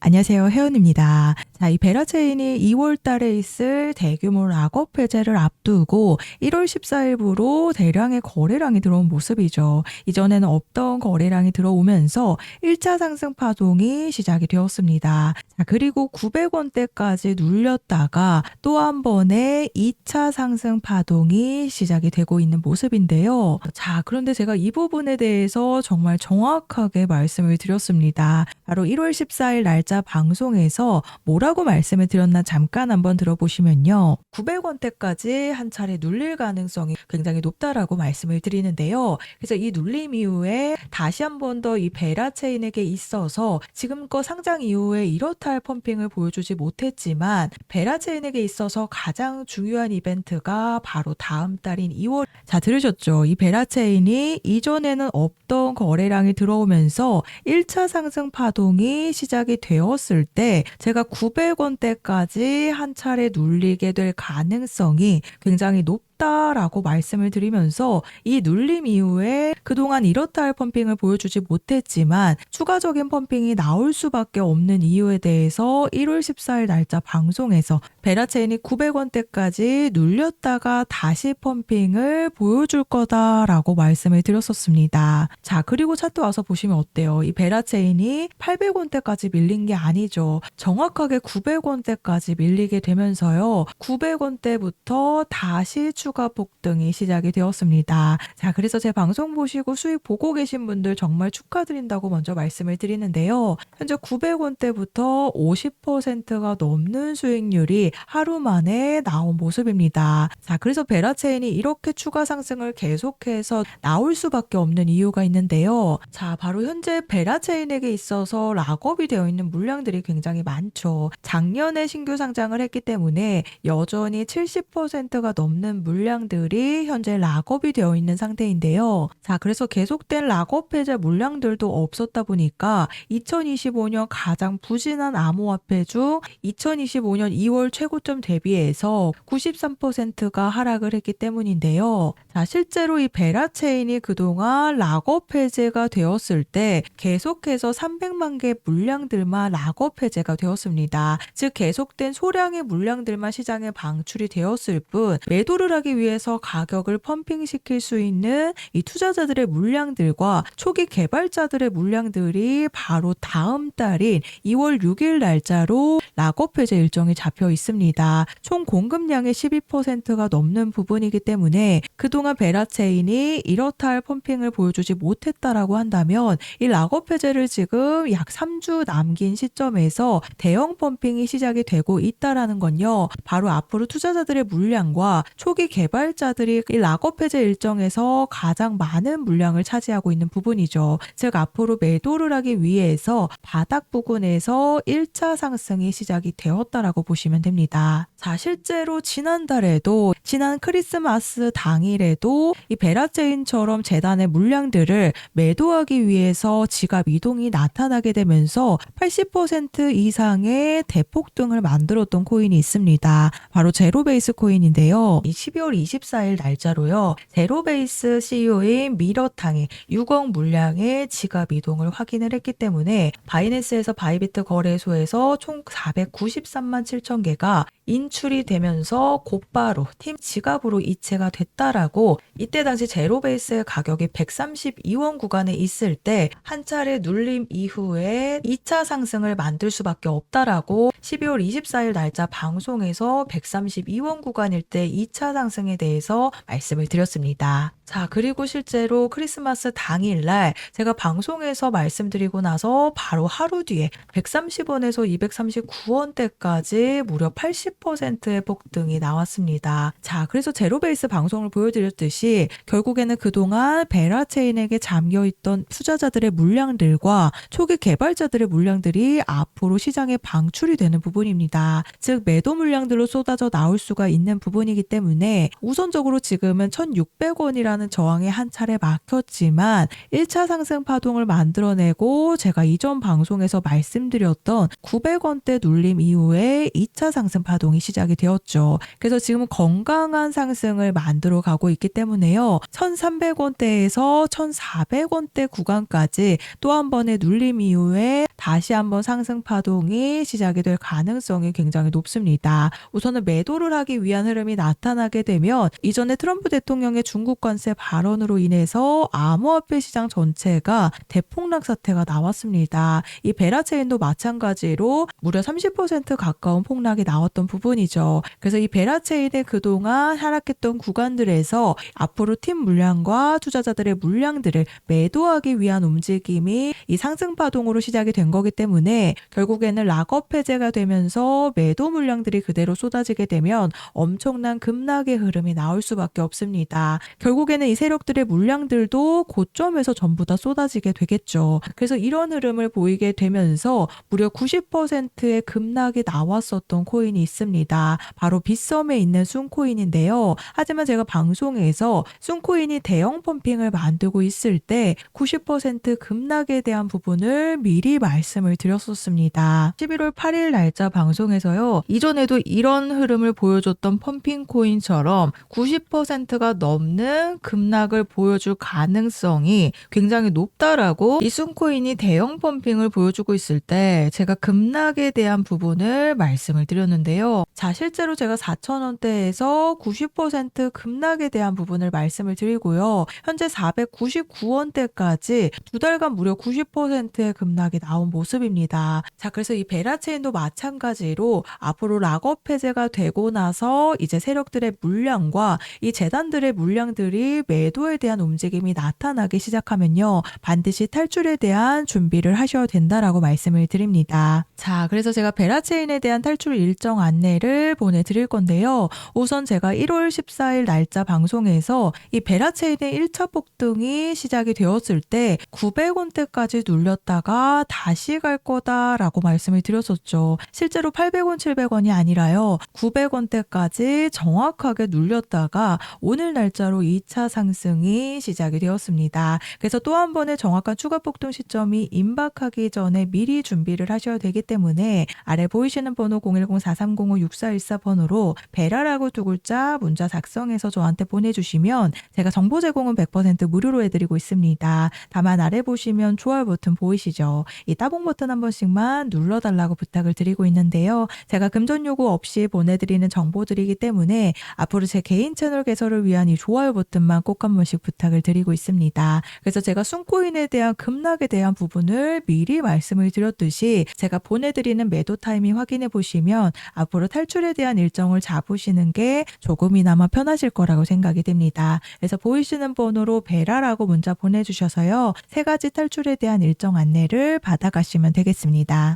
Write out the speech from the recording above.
안녕하세요. 혜원입니다. 자, 이 베라체인이 2월 달에 있을 대규모 락업 해제를 앞두고 1월 14일부로 대량의 거래량이 들어온 모습이죠. 이전에는 없던 거래량이 들어오면서 1차 상승 파동이 시작이 되었습니다. 자, 그리고 900원대까지 눌렸다가 또 한 번의 2차 상승 파동이 시작이 되고 있는 모습인데요. 자, 그런데 제가 이 부분에 대해서 정말 정확하게 말씀을 드렸습니다. 바로 1월 14일 날짜 방송에서 뭐라고 말씀을 드렸나 잠깐 한번 들어보시면요. 900원대까지 한 차례 눌릴 가능성이 굉장히 높다라고 말씀을 드리는데요. 그래서 이 눌림 이후에 다시 한 번 더 이 베라체인에게 있어서 지금껏 상장 이후에 이렇다 할 펌핑을 보여주지 못했지만 베라체인에게 있어서 가장 중요한 이벤트가 바로 다음 달인 2월. 자, 들으셨죠? 이 베라체인이 이전에는 없던 거래량이 들어오면서 1차 상승 파동이 시작이 되었을 때 제가 900원대까지 한 차례 눌리게 될 가능성이 굉장히 높다라고 말씀을 드리면서 이 눌림 이후에 그동안 이렇다 할 펌핑을 보여주지 못했지만 추가적인 펌핑이 나올 수밖에 없는 이유에 대해서 1월 14일 날짜 방송에서 베라체인이 900원대까지 눌렸다가 다시 펌핑을 보여줄 거다라고 말씀을 드렸었습니다. 자, 그리고 차트 와서 보시면 어때요? 이 베라체인이 800원대까지 밀린 게 아니죠. 정확하게 900원대까지 밀리게 되면서요. 900원대부터 다시 추가 폭등이 시작이 되었습니다. 자, 그래서 제 방송 보시고 수익 보고 계신 분들 정말 축하드린다고 먼저 말씀을 드리는데요. 현재 900원대부터 50%가 넘는 수익률이 하루 만에 나온 모습입니다. 자, 그래서 베라체인이 이렇게 추가 상승을 계속해서 나올 수밖에 없는 이유가 있는데요. 자, 바로 현재 베라체인에게 있어서 락업이 되어 있는 물량들이 굉장히 많죠. 작년에 신규 상장을 했기 때문에 여전히 70%가 넘는 물량들이 현재 락업이 되어 있는 상태인데요. 자, 그래서 계속된 락업 해제 물량들도 없었다 보니까 2025년 가장 부진한 암호화폐 중 2025년 2월 최고점 대비해서 93%가 하락을 했기 때문인데요. 자, 실제로 이 베라체인이 그동안 락업 해제가 되었을 때 계속해서 300만 개 물량들만 락업 해제가 되었습니다. 즉 계속된 소량의 물량들만 시장에 방출이 되었을 뿐 매도를 하기 위해서 가격을 펌핑시킬 수 있는 이 투자자들의 물량들과 초기 개발자들의 물량들이 바로 다음 달인 2월 6일 날짜로 락업 해제 일정이 잡혀 있습니다. 총 공급량의 12%가 넘는 부분이기 때문에 그동안 베라체인이 이렇다 할 펌핑을 보여주지 못했다라고 한다면 이 락업 해제를 지금 약 3주 남긴 시점에서 대형 펌핑이 시작이 되고 있다라는 건요. 바로 앞으로 투자자들의 물량과 초기 개발자들이 이 락업 해제 일정에서 가장 많은 물량을 차지하고 있는 부분이죠. 즉 앞으로 매도를 하기 위해서 바닥 부근에서 1차 상승이 시작이 되었다라고 보시면 됩니다. 자, 실제로 지난달에도 지난 크리스마스 당일에도 이 베라체인처럼 재단의 물량들을 매도하기 위해서 지갑 이동이 나타나게 되면서 80% 이상의 대폭등을 만들었던 코인이 있습니다. 바로 제로베이스 코인인데요. 이 12월 24일 날짜로요. 제로베이스 CEO인 미러탕이 6억 물량의 지갑 이동을 확인을 했기 때문에 바이낸스에서 바이비트 거래소에서 총 493만 7천 개가 인출이 되면서 곧바로 팀 지갑으로 이체가 됐다라고 이때 당시 제로베이스의 가격이 132원 구간에 있을 때 한 차례 눌림 이후에 2차 상승을 만들 수밖에 없다라고 12월 24일 날짜 방송에서 132원 구간일 때 2차 상승에 대해서 말씀을 드렸습니다. 자, 그리고 실제로 크리스마스 당일날 제가 방송에서 말씀드리고 나서 바로 하루 뒤에 130원에서 239원대까지 무려 80%의 폭등이 나왔습니다. 자, 그래서 제로베이스 방송을 보여드렸듯이 결국에는 그동안 베라체인에게 잠겨있던 투자자들의 물량들과 초기 개발자들의 물량들이 앞으로 시장에 방출이 되는 부분입니다. 즉 매도 물량들로 쏟아져 나올 수가 있는 부분이기 때문에 때문에 우선적으로 지금은 1,600원이라는 저항에 한 차례 막혔지만 1차 상승 파동을 만들어내고 제가 이전 방송에서 말씀드렸던 900원대 눌림 이후에 2차 상승 파동이 시작이 되었죠. 그래서 지금은 건강한 상승을 만들어 가고 있기 때문에요. 1,300원대에서 1,400원대 구간까지 또 한 번의 눌림 이후에 다시 한번 상승 파동이 시작이 될 가능성이 굉장히 높습니다. 우선은 매도를 하기 위한 흐름이 나타나게 되면 이전에 트럼프 대통령의 중국 관세 발언으로 인해서 암호화폐 시장 전체가 대폭락 사태가 나왔습니다. 이 베라체인도 마찬가지로 무려 30% 가까운 폭락이 나왔던 부분이죠. 그래서 이 베라체인의 그동안 하락했던 구간들에서 앞으로 팀 물량과 투자자들의 물량들을 매도하기 위한 움직임이 이 상승 파동으로 시작이 된 거기 때문에 결국에는 락업 해제가 되면서 매도 물량들이 그대로 쏟아지게 되면 엄청난 급락의 흐름이 나올 수밖에 없습니다. 결국에는 이 세력들의 물량들도 고점에서 전부 다 쏟아지게 되겠죠. 그래서 이런 흐름을 보이게 되면서 무려 90%의 급락이 나왔었던 코인이 있습니다. 바로 빗썸에 있는 순코인인데요. 하지만 제가 방송에서 순코인이 대형 펌핑을 만들고 있을 때 90% 급락에 대한 부분을 미리 말씀을 드렸었습니다. 11월 8일 날짜 방송에서요. 이전에도 이런 흐름을 보여줬던 펌핑 코인처럼 90%가 넘는 급락을 보여줄 가능성이 굉장히 높다라고 이 순코인이 대형 펌핑을 보여주고 있을 때 제가 급락에 대한 부분을 말씀을 드렸는데요. 자, 실제로 제가 4,000원대에서 90% 급락에 대한 부분을 말씀을 드리고요. 현재 499원대까지 두 달간 무려 90%의 급락이 나온 모습입니다. 자, 그래서 이 베라체인도 마찬가지로 앞으로 락업 해제가 되고 나서 이제 세력들의 물량과 이 재단들의 물량들이 매도에 대한 움직임이 나타나기 시작하면요. 반드시 탈출에 대한 준비를 하셔야 된다라고 말씀을 드립니다. 자, 그래서 제가 베라체인에 대한 탈출 일정 안내를 보내드릴 건데요. 우선 제가 1월 14일 날짜 방송에서 이 베라체인의 1차 폭등이 시작이 되었을 때 900원대까지 눌렸다가 다시 갈 거다라고 말씀을 드렸었죠. 실제로 800원, 700원이 아니라요. 900원대까지 정확하게 눌렸다가 오늘 날짜로 2차 상승이 시작이 되었습니다. 그래서 또 한 번의 정확한 추가 폭등 시점이 임박하기 전에 미리 준비를 하셔야 되기 때문에 아래 보이시는 번호 010-4305-6414번으로 베라라고 두 글자 문자 작성해서 저한테 보내주시면 제가 정보 제공은 100% 무료로 해드리고 있습니다. 다만 아래 보시면 좋아요 버튼 보이시죠? 이 따봉 버튼 한 번씩만 눌러달라고 부탁을 드리고 있는데요. 제가 금전 요구 없이 보내드리는 정보들이기 때문에 앞으로 제 개인 채널 개설을 위한 이 좋아요 버튼만 꼭 한 번씩 부탁을 드리고 있습니다. 그래서 제가 순코인에 대한 급락에 대한 부분을 미리 말씀을 드렸듯이 제가 보내드리는 매도 타이밍 확인해 보시면 앞으로 탈출에 대한 일정을 잡으시는 게 조금이나마 편하실 거라고 생각이 됩니다. 그래서 보이시는 번호로 베라라고 문자 보내주셔서요. 3가지 탈출에 대한 일정 안내를 받아가시면 되겠습니다.